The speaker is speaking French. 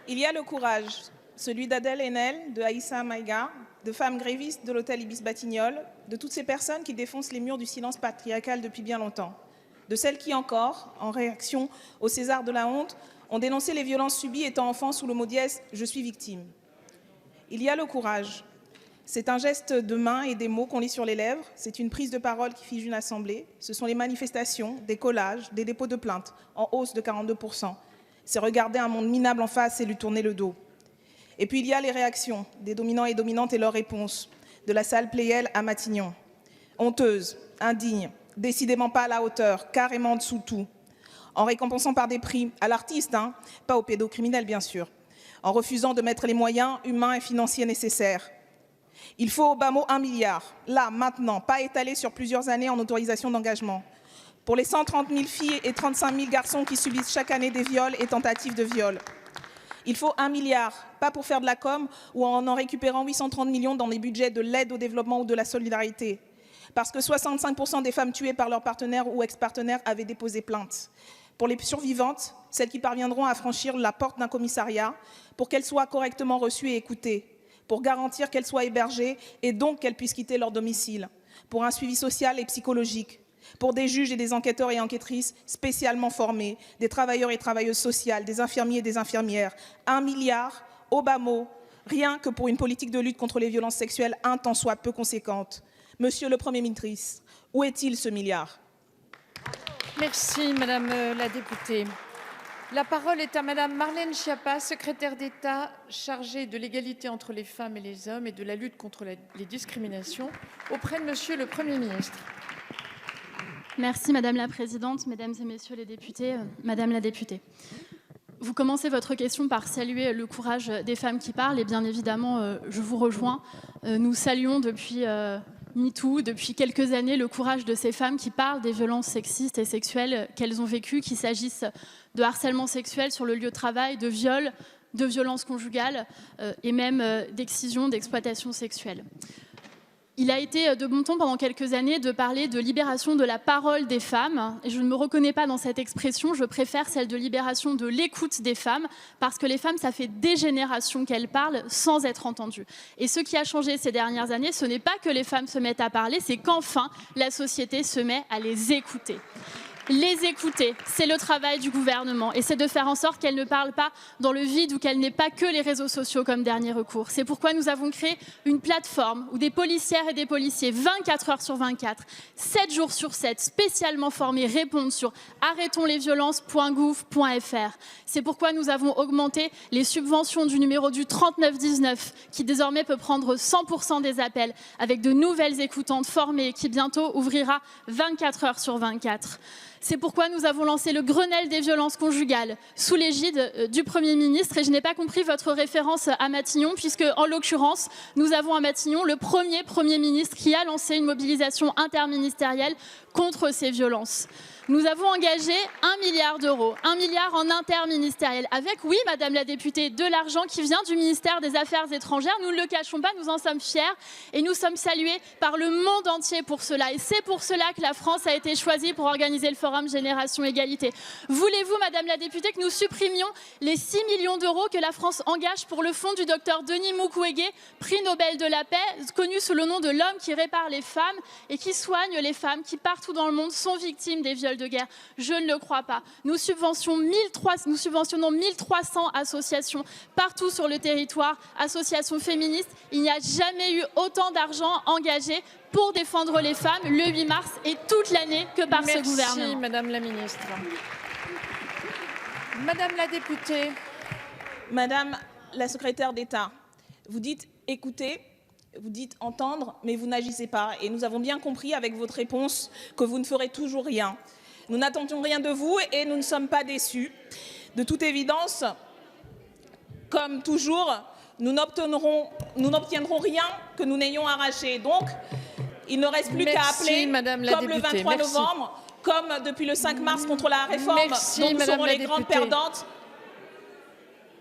Il y a le courage, celui d'Adèle Haenel, de Aïssa Maïga, de femmes grévistes de l'hôtel Ibis Batignolles, de toutes ces personnes qui défoncent les murs du silence patriarcal depuis bien longtemps, de celles qui encore, en réaction au César de la honte, ont dénoncé les violences subies étant enfant sous le mot dièse « je suis victime ». Il y a le courage. C'est un geste de main et des mots qu'on lit sur les lèvres, c'est une prise de parole qui fige une assemblée, ce sont les manifestations, des collages, des dépôts de plaintes, en hausse de 42%. C'est regarder un monde minable en face et lui tourner le dos. Et puis il y a les réactions des dominants et dominantes et leurs réponses, de la salle Pleyel à Matignon. Honteuses, indignes, décidément pas à la hauteur, carrément en dessous de tout. En récompensant par des prix à l'artiste, pas aux pédocriminels bien sûr, en refusant de mettre les moyens humains et financiers nécessaires. Il faut au bas mot 1 milliard, là, maintenant, pas étalé sur plusieurs années en autorisation d'engagement. Pour les 130 000 filles et 35 000 garçons qui subissent chaque année des viols et tentatives de viol. Il faut 1 milliard, pas pour faire de la com ou en récupérant 830 millions dans les budgets de l'aide au développement ou de la solidarité. Parce que 65% des femmes tuées par leurs partenaires ou ex-partenaires avaient déposé plainte. Pour les survivantes, celles qui parviendront à franchir la porte d'un commissariat, pour qu'elles soient correctement reçues et écoutées, pour garantir qu'elles soient hébergées et donc qu'elles puissent quitter leur domicile, pour un suivi social et psychologique, pour des juges et des enquêteurs et enquêtrices spécialement formés, des travailleurs et travailleuses sociales, des infirmiers et des infirmières. 1 milliard, au bas mot, rien que pour une politique de lutte contre les violences sexuelles un tant soit peu conséquente. Monsieur le Premier ministre, où est-il ce milliard? Merci Madame la députée. La parole est à Madame Marlène Schiappa, secrétaire d'État chargée de l'égalité entre les femmes et les hommes et de la lutte contre les discriminations auprès de Monsieur le Premier ministre. Merci Madame la Présidente, Mesdames et Messieurs les députés, Madame la députée. Vous commencez votre question par saluer le courage des femmes qui parlent et bien évidemment, je vous rejoins. Nous saluons depuis MeToo, depuis quelques années, le courage de ces femmes qui parlent des violences sexistes et sexuelles qu'elles ont vécues, qu'il s'agisse de harcèlement sexuel sur le lieu de travail, de viol, de violences conjugales et même d'excision, d'exploitation sexuelle. Il a été de bon ton pendant quelques années de parler de libération de la parole des femmes. Et je ne me reconnais pas dans cette expression, je préfère celle de libération de l'écoute des femmes, parce que les femmes, ça fait des générations qu'elles parlent sans être entendues. Et ce qui a changé ces dernières années, ce n'est pas que les femmes se mettent à parler, c'est qu'enfin, la société se met à les écouter. Les écouter, c'est le travail du gouvernement et c'est de faire en sorte qu'elles ne parlent pas dans le vide ou qu'elles n'aient pas que les réseaux sociaux comme dernier recours. C'est pourquoi nous avons créé une plateforme où des policières et des policiers, 24 heures sur 24, 7 jours sur 7, spécialement formés, répondent sur arrêtonslesviolences.gouv.fr. C'est pourquoi nous avons augmenté les subventions du numéro du 3919 qui désormais peut prendre 100% des appels avec de nouvelles écoutantes formées qui bientôt ouvrira 24 heures sur 24. C'est pourquoi nous avons lancé le Grenelle des violences conjugales sous l'égide du Premier ministre. Et je n'ai pas compris votre référence à Matignon, puisque, en l'occurrence, nous avons à Matignon le Premier ministre qui a lancé une mobilisation interministérielle contre ces violences. Nous avons engagé 1 milliard d'euros, 1 milliard en interministériel, avec, oui, Madame la députée, de l'argent qui vient du ministère des Affaires étrangères. Nous ne le cachons pas, nous en sommes fiers et nous sommes salués par le monde entier pour cela. Et c'est pour cela que la France a été choisie pour organiser le Forum Génération Égalité. Voulez-vous, Madame la députée, que nous supprimions les 6 millions d'euros que la France engage pour le fonds du docteur Denis Mukwege, prix Nobel de la paix, connu sous le nom de l'homme qui répare les femmes et qui soigne les femmes qui, partout dans le monde, sont victimes des viols de guerre? Je ne le crois pas. Nous subventionnons 1300 associations partout sur le territoire, associations féministes. Il n'y a jamais eu autant d'argent engagé pour défendre les femmes le 8 mars et toute l'année que par ce gouvernement. Merci Madame la Ministre. Madame la députée. Madame la secrétaire d'État, vous dites écouter, vous dites entendre, mais vous n'agissez pas. Et nous avons bien compris avec votre réponse que vous ne ferez toujours rien. Nous n'attendions rien de vous et nous ne sommes pas déçus. De toute évidence, comme toujours, nous n'obtiendrons rien que nous n'ayons arraché. Donc, il ne reste plus qu'à appeler, comme le 23 novembre, comme depuis le 5 mars contre la réforme, dont nous serons les grandes perdantes,